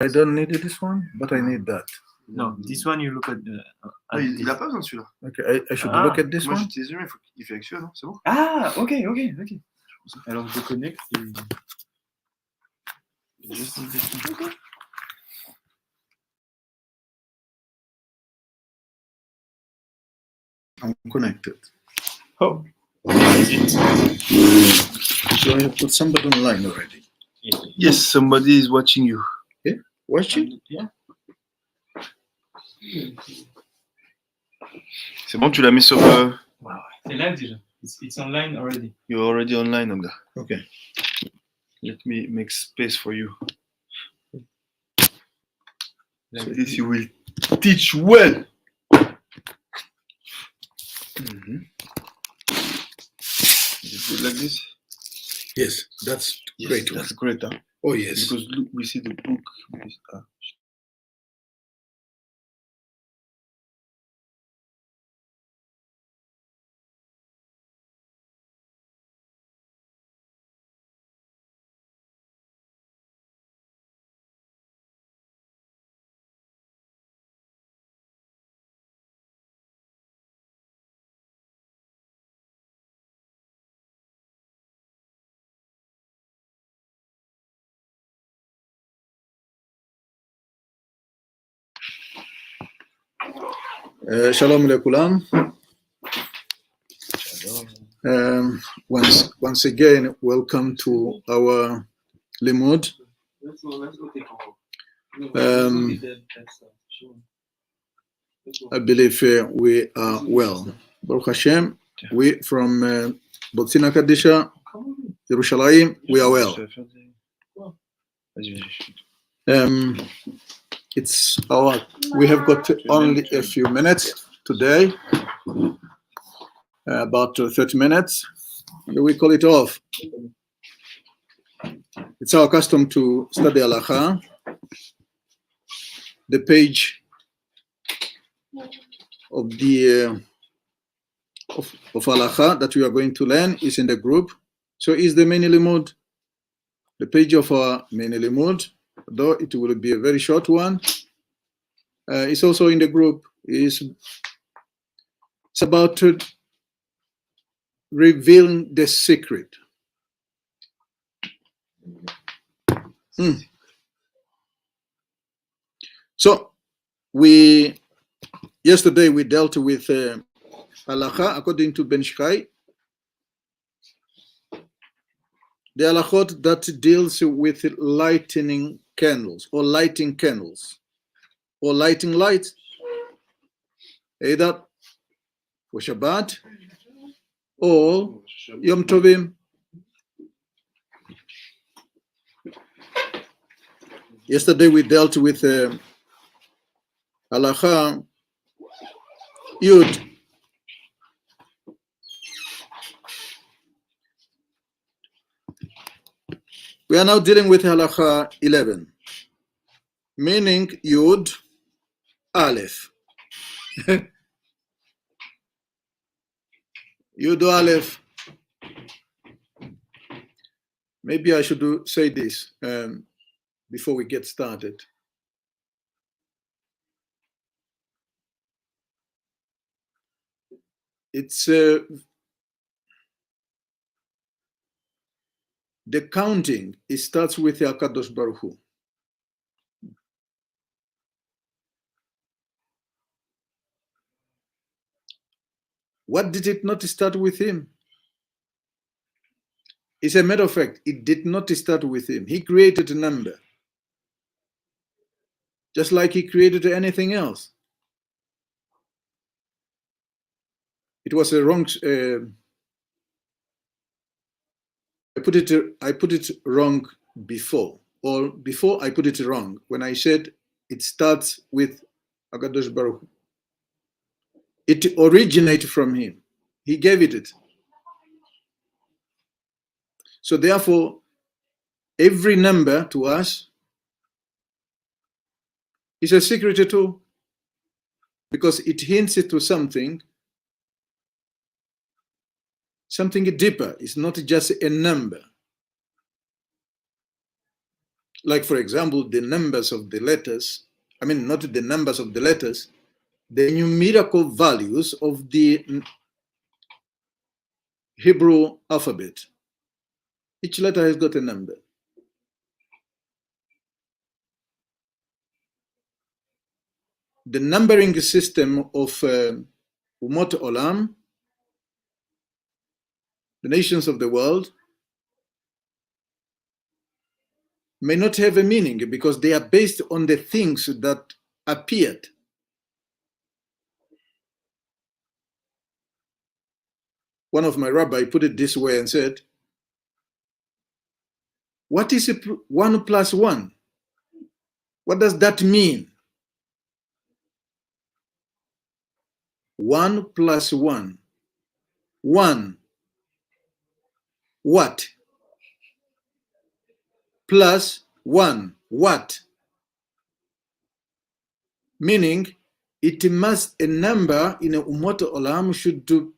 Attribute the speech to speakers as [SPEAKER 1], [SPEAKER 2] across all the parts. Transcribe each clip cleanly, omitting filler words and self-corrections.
[SPEAKER 1] I don't need this one, but I need that.
[SPEAKER 2] No, this one you look at.
[SPEAKER 3] Il a pas besoin de celui-là.
[SPEAKER 1] Okay, I should
[SPEAKER 2] Ah.
[SPEAKER 1] look at this
[SPEAKER 3] Moi
[SPEAKER 1] one.
[SPEAKER 3] j'utilise le mien, il fait avec celui-là, non? C'est bon?
[SPEAKER 2] Ah, ok. Alors je connecte.
[SPEAKER 1] I'm connected.
[SPEAKER 2] Oh, is it?
[SPEAKER 1] So I have put somebody online already.
[SPEAKER 3] Yes, somebody is watching you.
[SPEAKER 1] Watching?
[SPEAKER 2] Yeah.
[SPEAKER 3] C'est bon, tu l'as mis sur.
[SPEAKER 2] C'est live déjà. It's online already.
[SPEAKER 3] You're already online, Ogda.
[SPEAKER 1] Okay.
[SPEAKER 3] Let me make space for you.
[SPEAKER 2] Like
[SPEAKER 3] So this you will teach well. Is it good like this?
[SPEAKER 1] Yes, that's
[SPEAKER 3] Yes,
[SPEAKER 1] great.
[SPEAKER 3] that's great, huh?
[SPEAKER 1] Oh yes.
[SPEAKER 3] Because look, we see the book.
[SPEAKER 1] Shalom lekulam. Once again, welcome to our limud. I believe we are well. Baruch Hashem, we from Botzina Kadisha, Yerushalayim, we are well. We have got only a few minutes today, about 30 minutes, and we call it off. It's our custom to study Halacha. The page of the of Halacha that we are going to learn is in the group. So is the main limud. The page of our main limud, though it will be a very short one, it's also in the group. It's about revealing the secret. So yesterday we dealt with halacha according to Ben Shkai, the halachot that deals with lightening candles or lighting candles or lighting lights, either for Shabbat or Yom Tovim. Yesterday we dealt with halacha Yud. We are now dealing with halacha 11, meaning Yud Aleph. Yud Aleph. Maybe I should say this before we get started. It's the counting. It starts with HaKadosh Baruch Hu. What did it not start with him? As a matter of fact, it did not start with him. He created a number, just like he created anything else. It was a wrong. I put it wrong before, or before I put it wrong when I said it starts with HaKadosh Baruch Hu. It originated from him. He gave it. So therefore, every number to us is a secret too, because it hints to something deeper. It's not just a number. like for example, the numbers of the letters, I mean, not the numbers of the letters, the numerical values of the Hebrew alphabet. Each letter has got a number. The numbering system of Umot Olam, the nations of the world, may not have a meaning because they are based on the things that appeared. One of my rabbi put it this way and said, what is 1 plus 1? What does that mean? 1 plus 1. 1. What? Plus 1. What? Meaning, it must, a number in a Umot Olam should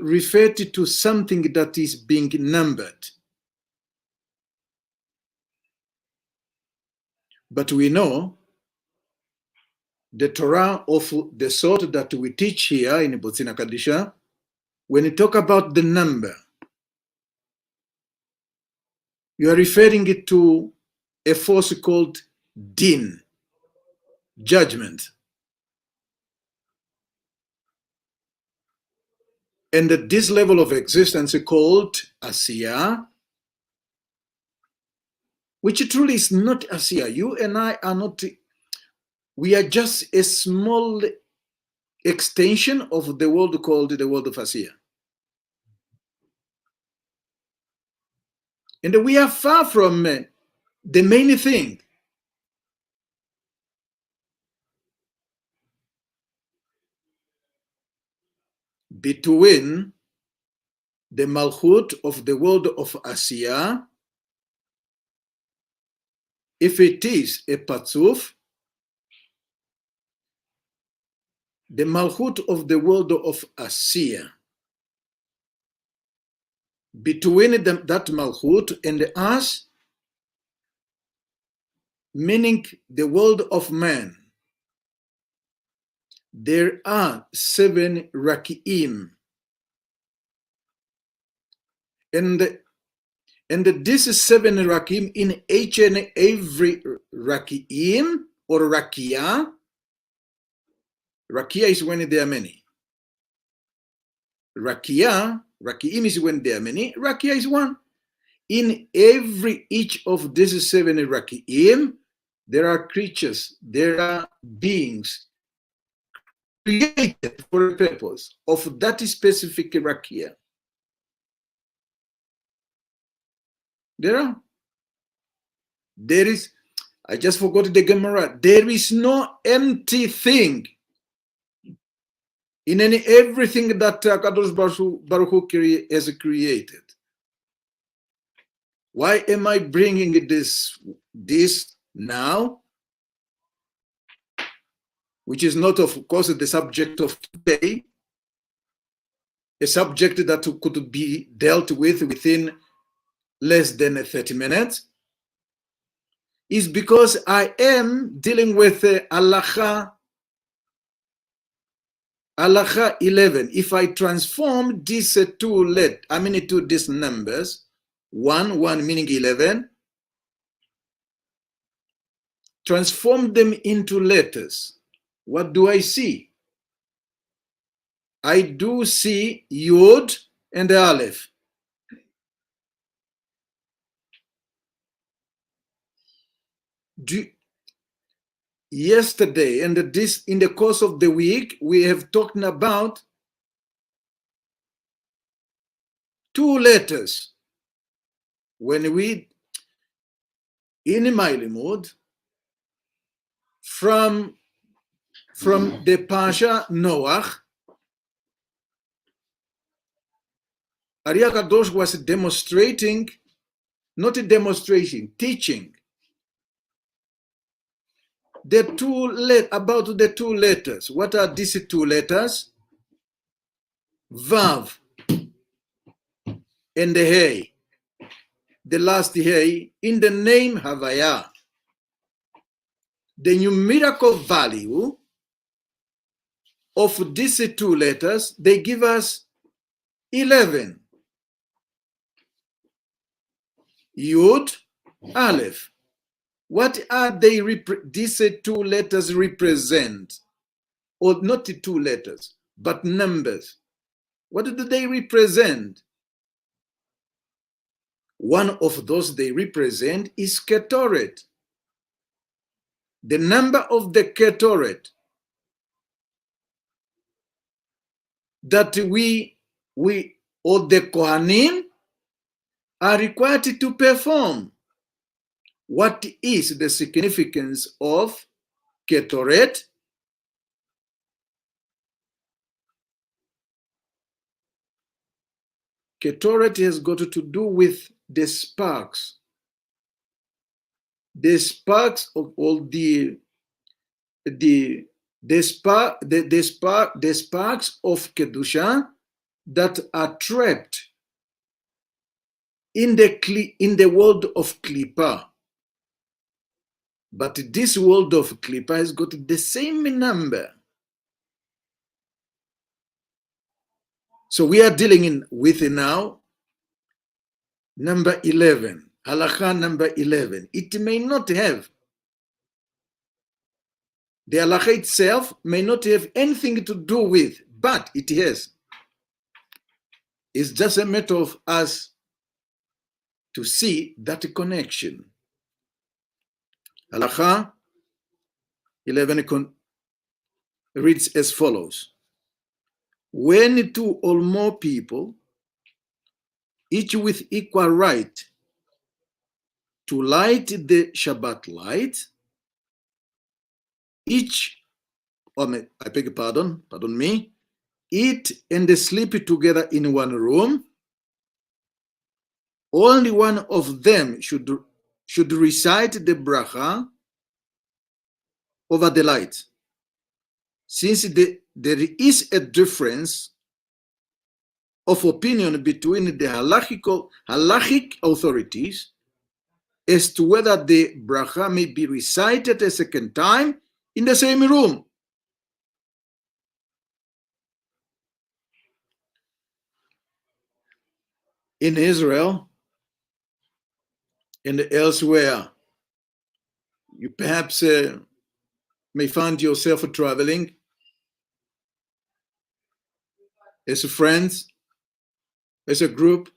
[SPEAKER 1] refer to something that is being numbered. But we know the Torah of the sort that we teach here in Botzina Kadisha, when you talk about the number, you are referring it to a force called din, judgment. And at this level of existence is called Asiya, which truly is not Asiya. You and I are not, we are just a small extension of the world called the world of Asiya. And we are far from the main thing. Between the Malchut of the world of Asiya, if it is a Patzuf, the Malchut of the world of Asiya, between that Malchut and us, meaning the world of man, there are 7 Raki'im. And this 7 Raki'im, in each and every Raki'im or Rakia, Rakia is when there are many. Raki'im is when there are many. Rakia is one. In each of these 7 Raki'im, there are creatures, there are beings created for a purpose of that specific Rakia. There is, I just forgot the Gemara, there is no empty thing in everything that Kadosh Baruch Hu has created. Why am I bringing this now? Which is not, of course, the subject of today, a subject that could be dealt with within less than 30 minutes, is because I am dealing with Halacha 11. If I transform these these numbers, 1 meaning 11, transform them into letters, what do I see? I do see Yod and Aleph. Yesterday and in the course of the week, we have talked about 2 letters. When we, in my limud, from the Pasha Noach, Ariya Kadosh was demonstrating, not a demonstration, teaching about the 2 letters. What are these 2 letters? Vav and the hey, the last hey, in the name Havaya. The numerical value of these two letters, they give us 11. Yud, Aleph. What are they? These two letters represent, or not the two letters, but numbers. What do they represent? One of those they represent is Ketoret. The number of the Ketoret that we or the Kohanim are required to perform. What is the significance of Ketoret? Ketoret has got to do with the sparks. The sparks of all the sparks of Kedusha that are trapped in the world of Klippa. But this world of Klippa has got the same number. So we are dealing with now number 11, halakha number 11. It may not have, the halakha itself may not have anything to do with, but it has. It's just a matter of us to see that connection. Halakha 11 reads as follows. When two or more people, each with equal right to light the Shabbat light, each, I beg your pardon me, eat and sleep together in one room, only one of them should recite the bracha over the light. Since there is a difference of opinion between the halachic authorities as to whether the bracha may be recited a second time in the same room. In Israel and elsewhere, you perhaps may find yourself traveling as friends, as a group,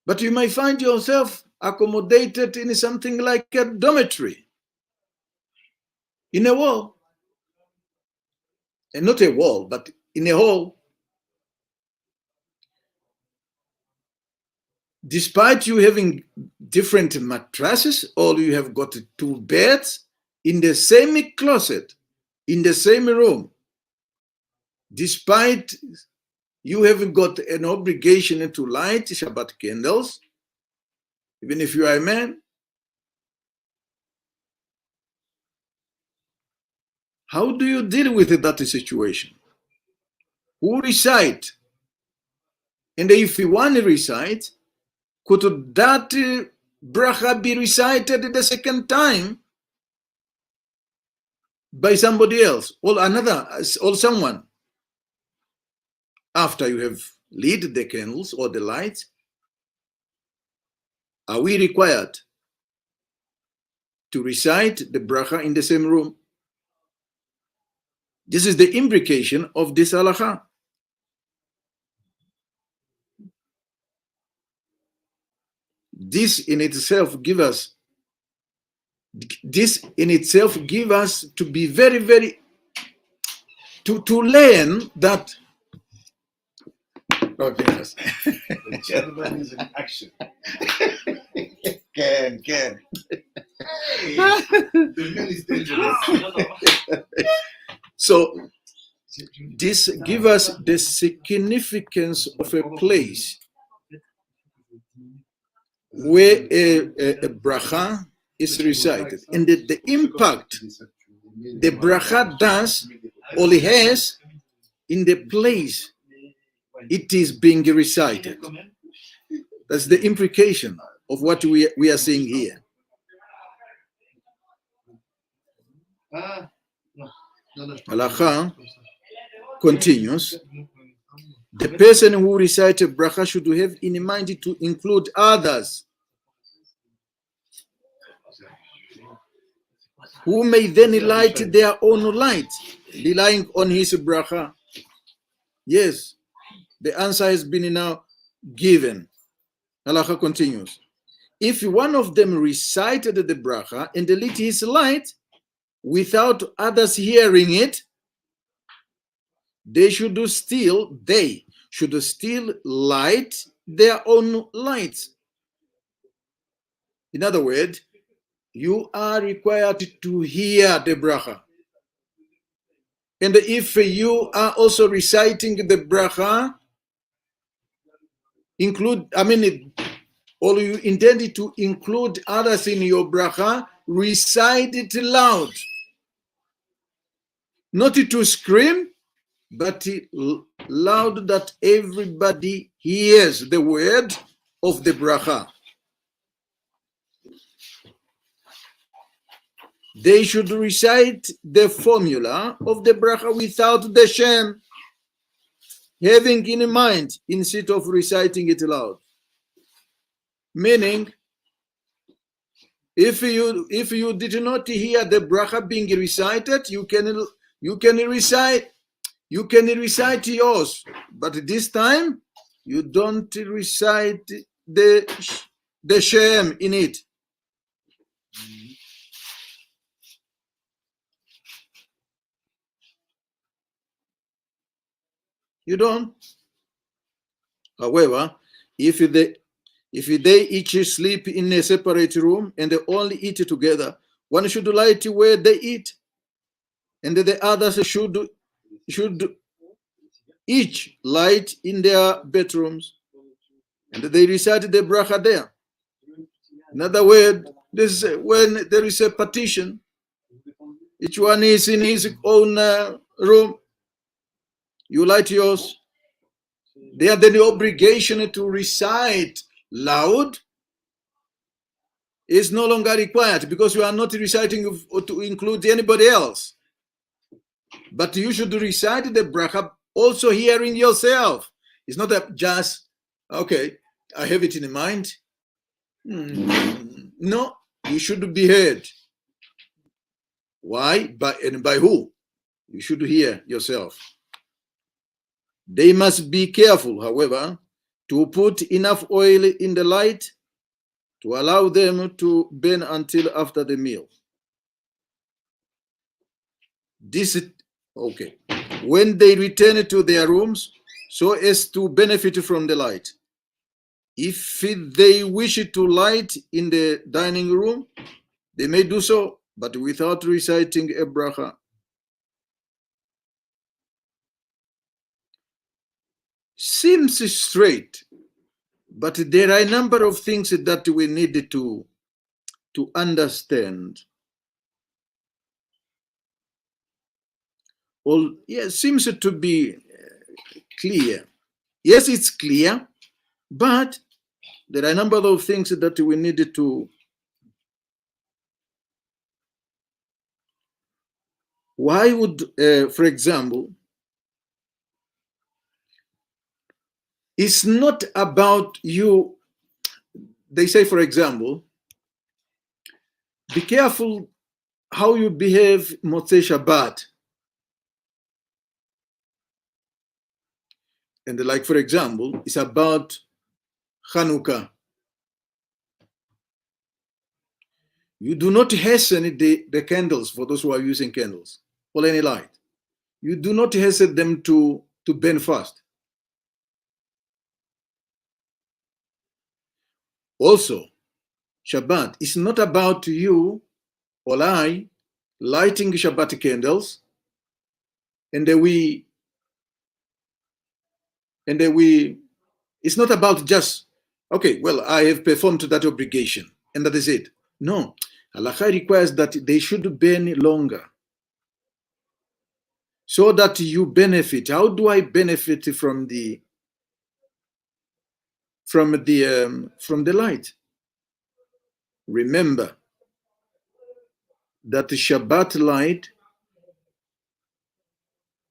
[SPEAKER 1] but you may find yourself accommodated in something like a dormitory, in a wall, and not a wall, but in a hall. Despite you having different mattresses, or you have got two beds in the same closet, in the same room, despite you haven't got an obligation to light Shabbat candles, even if you are a man. How do you deal with that situation? Who recite? And if one recites, could that bracha be recited the second time by somebody else or someone? After you have lit the candles or the lights, are we required to recite the bracha in the same room? This is the implication of this halakha. This in itself give us to be very, very, to learn that. Okay, yes.
[SPEAKER 4] The gentleman is in action. Can. Hey, the man is dangerous.
[SPEAKER 1] So this gives us the significance of a place where a bracha is recited, and the impact the bracha does or has in the place it is being recited. That's the implication of what we are saying here. Halakha continues. The person who recites a bracha should have in mind to include others who may then light their own light, relying on his bracha. Yes, the answer has been now given. Halakha continues. If one of them recited the bracha and lit his light without others hearing it, they should still light their own lights. In other words, you are required to hear the bracha. And if you are also reciting the bracha, or you intended to include others in your bracha, recite it loud. Not to scream, but loud that everybody hears the word of the bracha. They should recite the formula of the bracha without the shem, having in mind instead of reciting it loud. Meaning, if you did not hear the bracha being recited, you can recite yours, but this time you don't recite the shem in it. You don't. However, if they each sleep in a separate room and they only eat together, one should light where they eat, and the others should each light in their bedrooms, and they recite the bracha there. In other words, this is when there is a partition, each one is in his own room. You light yours. They have the obligation to recite loud is no longer required because you are not reciting to include anybody else. But you should recite the bracha also hearing yourself. It's not just, okay, I have it in mind. No, you should be heard. Why? By who? You should hear yourself. They must be careful, however, to put enough oil in the light to allow them to burn until after the meal. When they return to their rooms, so as to benefit from the light. If they wish to light in the dining room, they may do so, but without reciting a bracha. Seems straight, but there are a number of things that we need to understand. Seems to be clear. Yes, it's clear, but there are a number of things that we need to. Why would, for example, it's not about you. They say, for example, be careful how you behave Motzei Shabbat. And like, for example, it's about Hanukkah. You do not hasten the candles for those who are using candles or any light. You do not hasten them to burn fast. Also, Shabbat is not about you or I lighting Shabbat candles it's not about just, okay, well, I have performed that obligation and that is it. No, Halakha requires that they should burn longer so that you benefit. How do I benefit from the from the light. Remember that the Shabbat light,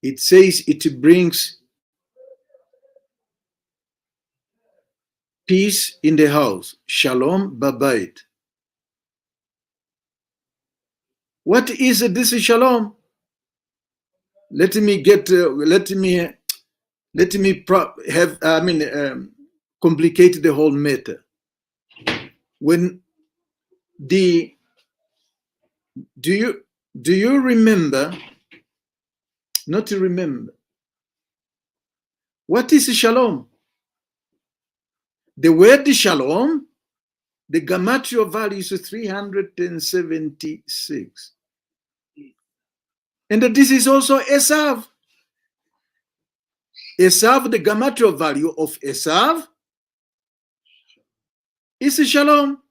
[SPEAKER 1] it says it brings peace in the house. Shalom babayit. What is this shalom? Let me complicate the whole matter. When do you remember? Not to remember. What is shalom? The word shalom, the gematria value is 376. And this is also Esav. Esav, the gematria value of Esav is shalom.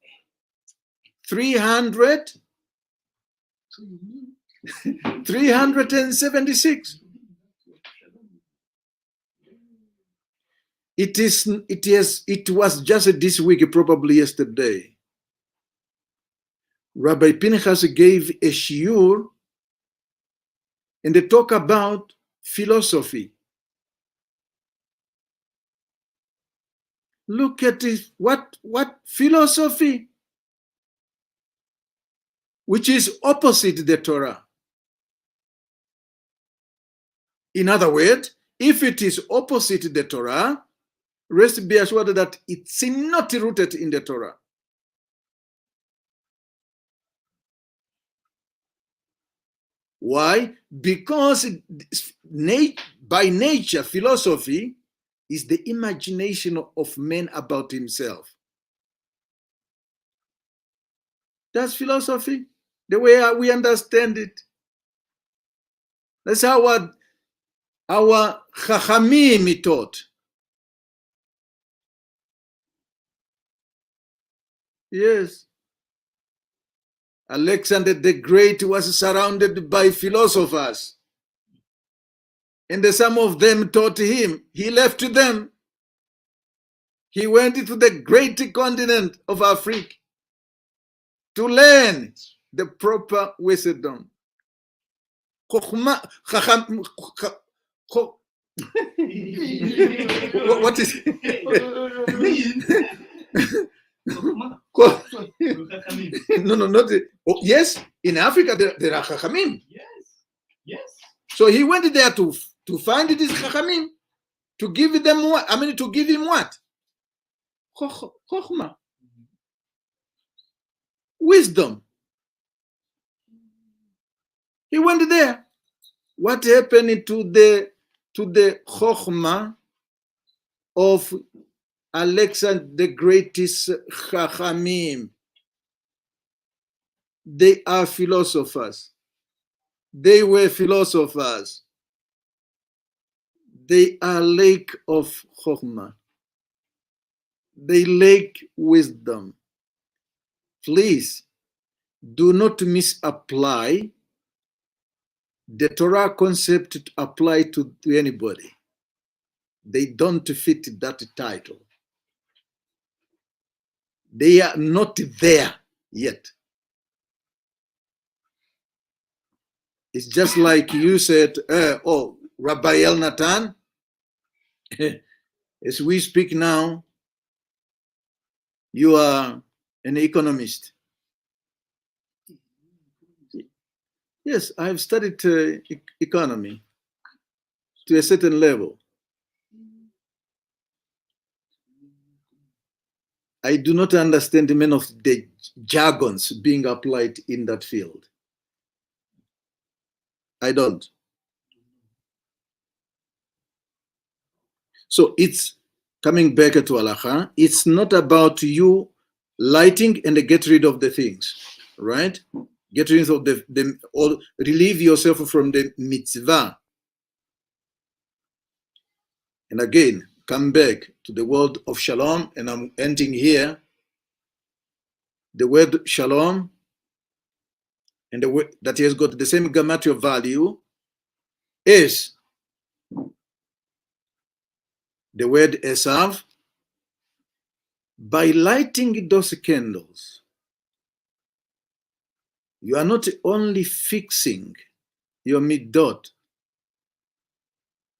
[SPEAKER 1] 376. It was just this week, probably yesterday. Rabbi Pinchas gave a shiur, and they talk about philosophy. Look at it. What philosophy? Which is opposite the Torah. In other words, if it is opposite the Torah, rest be assured that it's not rooted in the Torah. Why? Because by nature, philosophy is the imagination of man about himself. That's philosophy, the way we understand it. That's how our Chachamim taught. Yes. Alexander the Great was surrounded by philosophers. And some of them taught him. He left them. He went to the great continent of Africa to learn the proper wisdom. What is no, not the, oh, yes, in Africa there are Chachamim.
[SPEAKER 2] Yes.
[SPEAKER 1] So he went there to find these Chachamim, to give them what? To give him what? Chokhmah. Wisdom. He went there. What happened to the Chokhmah of Alexander the Greatest Chachamim? They are philosophers. They were philosophers. They are lack of Chokhmah. They lack wisdom. Please do not misapply the Torah concept to apply to anybody. They don't fit that title. They are not there yet. It's just like you said, Rabbi Elnatan, as we speak now, you are an economist. Yes, I've studied economy to a certain level. I do not understand many of the jargons being applied in that field. I don't. So it's coming back to halacha. It's not about you lighting and get rid of the things, right? Get rid of or relieve yourself from the mitzvah. And again, come back to the word of shalom, and I'm ending here. The word shalom, and the word that has got the same gematria value, is the word Esav, By lighting those candles, you are not only fixing your midot,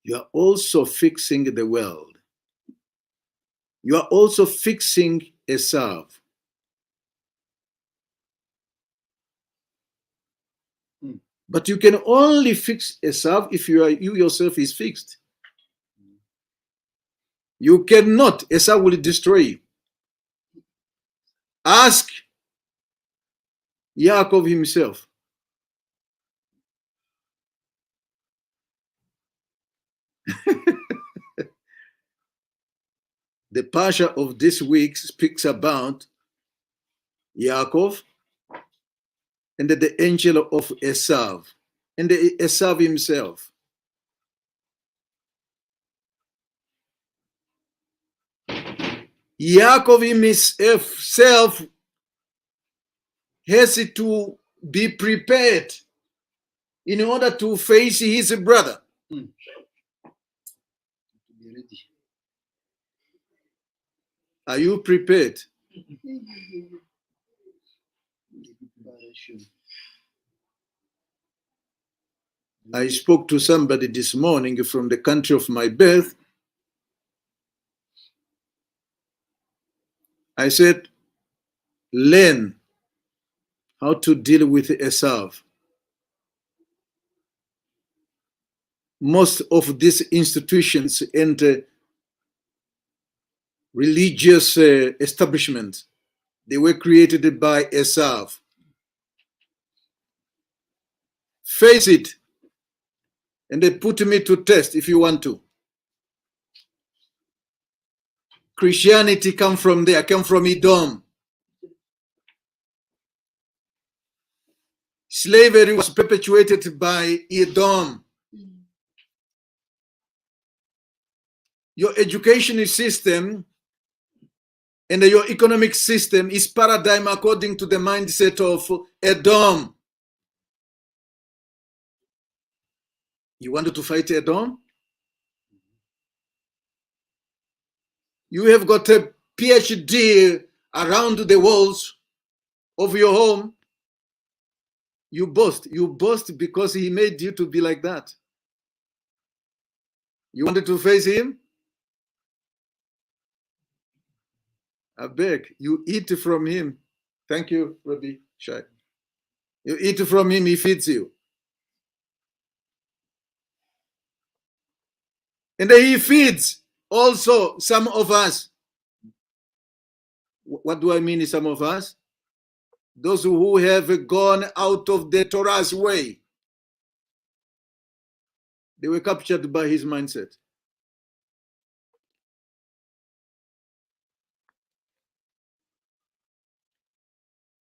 [SPEAKER 1] you are also fixing the world. You are also fixing Esav. But you can only fix Esav if you yourself is fixed. You cannot. Esav will destroy you. Ask Yaakov himself. The Pasha of this week speaks about Yaakov and the angel of Esav and the Esav himself. Yaakov himself has to be prepared in order to face his brother.
[SPEAKER 3] To be ready.
[SPEAKER 1] Are you prepared? I spoke to somebody this morning from the country of my birth. I said, learn how to deal with Esav. Most of these institutions and religious establishments, they were created by Esav. Face it, and they put me to test if you want to. Christianity come from there, come from Edom. Slavery was perpetuated by Edom. Your education system and your economic system is paradigm according to the mindset of Edom. You wanted to fight Edom? You have got a PhD around the walls of your home. You boast because he made you to be like that. You wanted to face him? I beg, you eat from him. Thank you, Rabbi Shai. You eat from him, he feeds you. And he feeds also some of us. What do I mean, some of us? Those who have gone out of the Torah's way. They were captured by his mindset.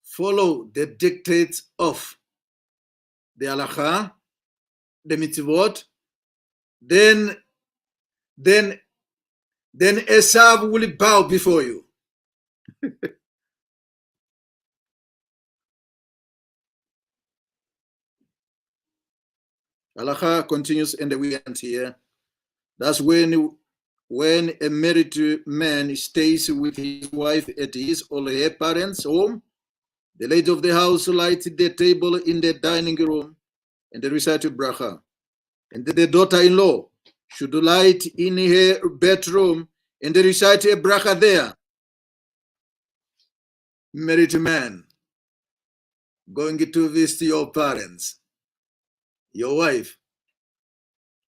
[SPEAKER 1] Follow the dictates of the halakha, the mitzvot, then Esav will bow before you. Halakha continues, and we end here. That's when a married man stays with his wife at his or her parents' home, the lady of the house lights the table in the dining room and they recite bracha. And the daughter-in-law should light in her bedroom and they recite a bracha there. Married man, going to visit your parents, your wife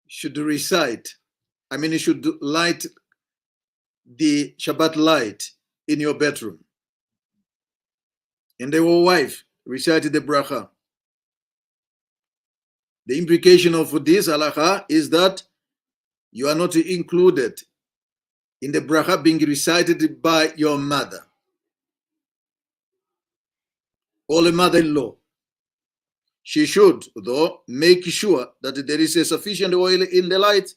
[SPEAKER 1] should recite, you should light the Shabbat light in your bedroom. And your wife recited the bracha. The implication of this halakha is that you are not included in the bracha being recited by your mother or the mother-in-law. She should, though, make sure that there is a sufficient oil in the light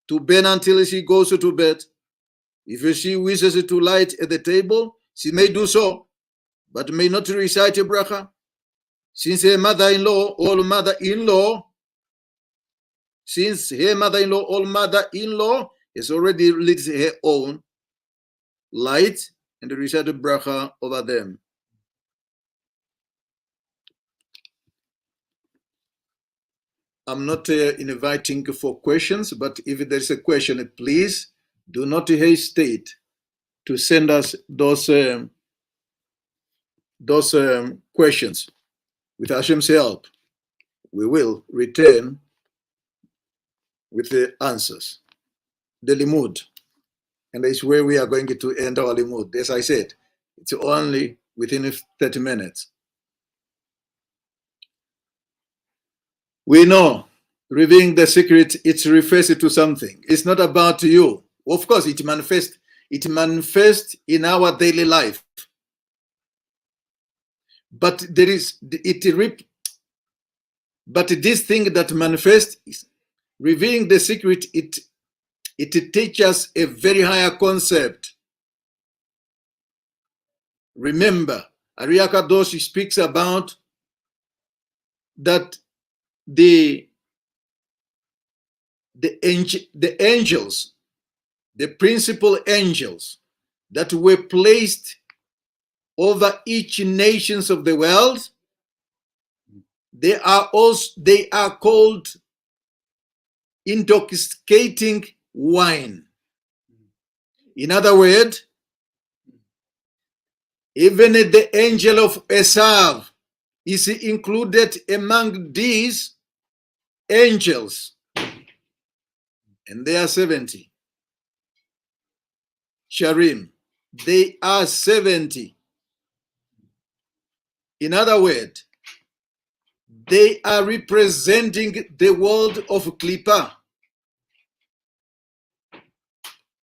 [SPEAKER 1] to burn until she goes to bed. If she wishes to light at the table, she may do so, but may not recite a bracha, since her mother-in-law or mother-in-law has already lit her own light and recite a bracha over them. I'm not inviting for questions, but if there's a question, please do not hesitate to send us those questions. With Hashem's help, we will return with the answers. The limud, and that's where we are going to end our limud. As I said, it's only within 30 minutes. We know revealing the secret, it refers to something. It's not about you. Of course, it manifests in our daily life. But this thing that manifests, revealing the secret, it teaches a very higher concept. Remember, Ari HaKadosh speaks about that the angels, the principal angels that were placed over each nations of the world, they are called intoxicating wine. In other words, even the angel of Esav is included among these angels, and they are 70. Sharim, they are 70. In other words, they are representing the world of Klippa.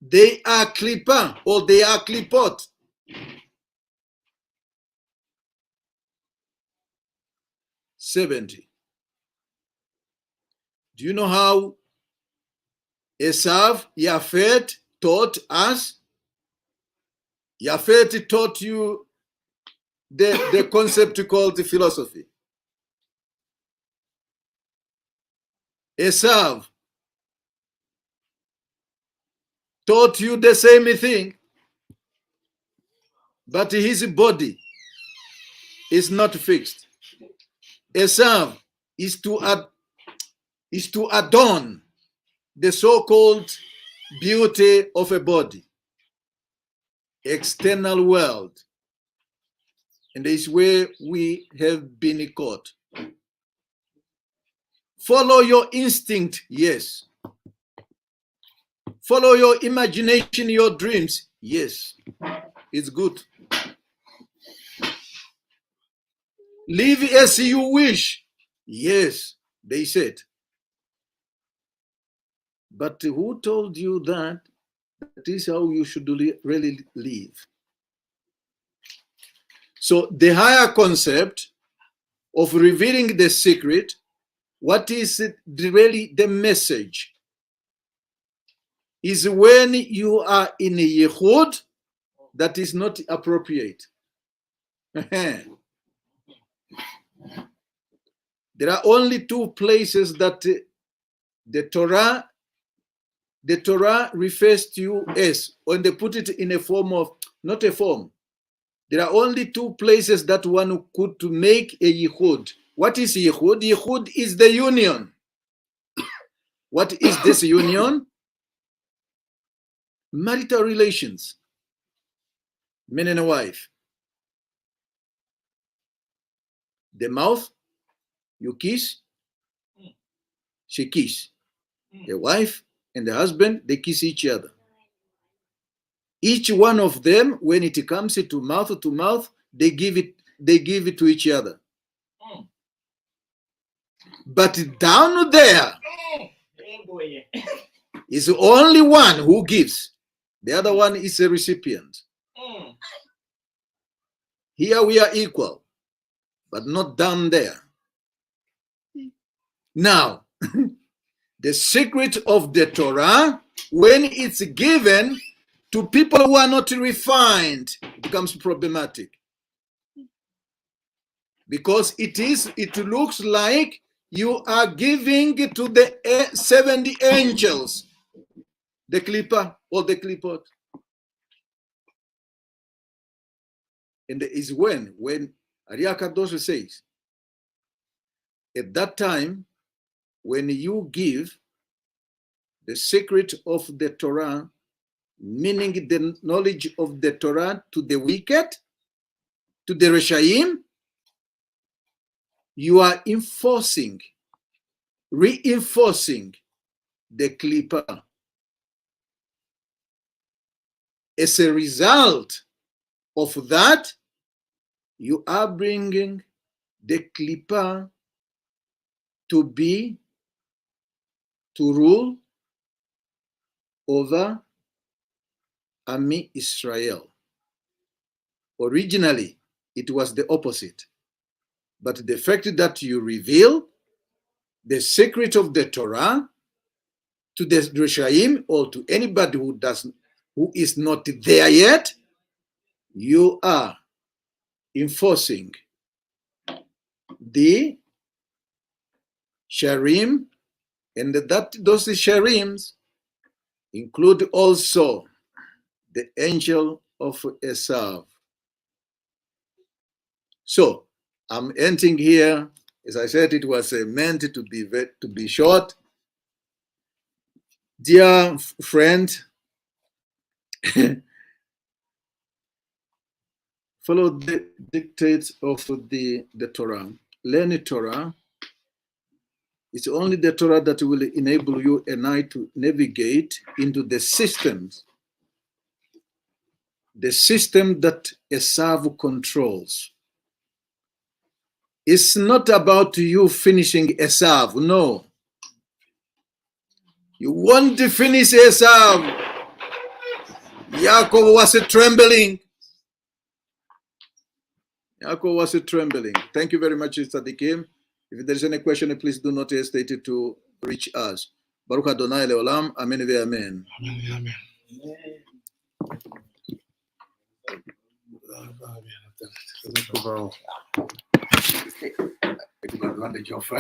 [SPEAKER 1] They are Klippa, or they are Klipot. $70. Do you know how Esav, Yafet, taught us? Yafet taught you the concept called philosophy. Esav taught you the same thing, but his body is not fixed. Esav is to adorn the so-called beauty of a body, external world, and this is where we have been caught. Follow your instinct, yes. Follow your imagination, your dreams, yes. It's good. Live as you wish, yes, they said. But who told you that is how you should really live? So the higher concept of revealing the secret, what is it really the message? Is when you are in a yichud that is not appropriate. There are only two places that the Torah refers to you as, when they put it in a form of, not a form. There are only two places that one could to make a yichud. What is yichud? Yichud is the union. What is this union? Marital relations. Man and a wife. The mouth, you kiss, she kiss. The wife and the husband, they kiss each other. Each one of them, when it comes to mouth, they give it to each other. But down there is only one who gives. The other one is a recipient. Here we are equal, but not down there. Now, the secret of the Torah, when it's given to people who are not refined, it becomes problematic. Because it looks like you are giving to the 70 angels, the Klippa or the Klipot. And is when Ariakadosh says, at that time, when you give the secret of the Torah, meaning the knowledge of the Torah to the wicked, to the Reshaim, you are reinforcing the Klippa. As a result of that, you are bringing the Klippa to rule over Ami Israel. Originally, it was the opposite. But the fact that you reveal the secret of the Torah to the Reshaim or to anybody who is not there yet, you are enforcing the Sharim, and those Sharims include also the angel of Esav. So I'm ending here. As I said, it was meant to be short. Dear friend, follow the dictates of the Torah. Learn the Torah. It's only the Torah that will enable you and I to navigate into the systems, the system that Esav controls. It's not about you finishing Esav, no. You want to finish Esav. Yaakov was trembling. Yaakov was trembling. Thank you very much, Tzadikim. If there's any question, please do not hesitate to reach us. Baruch Adonai Leolam. Amen ve amen.
[SPEAKER 3] Amen.
[SPEAKER 1] Take advantage of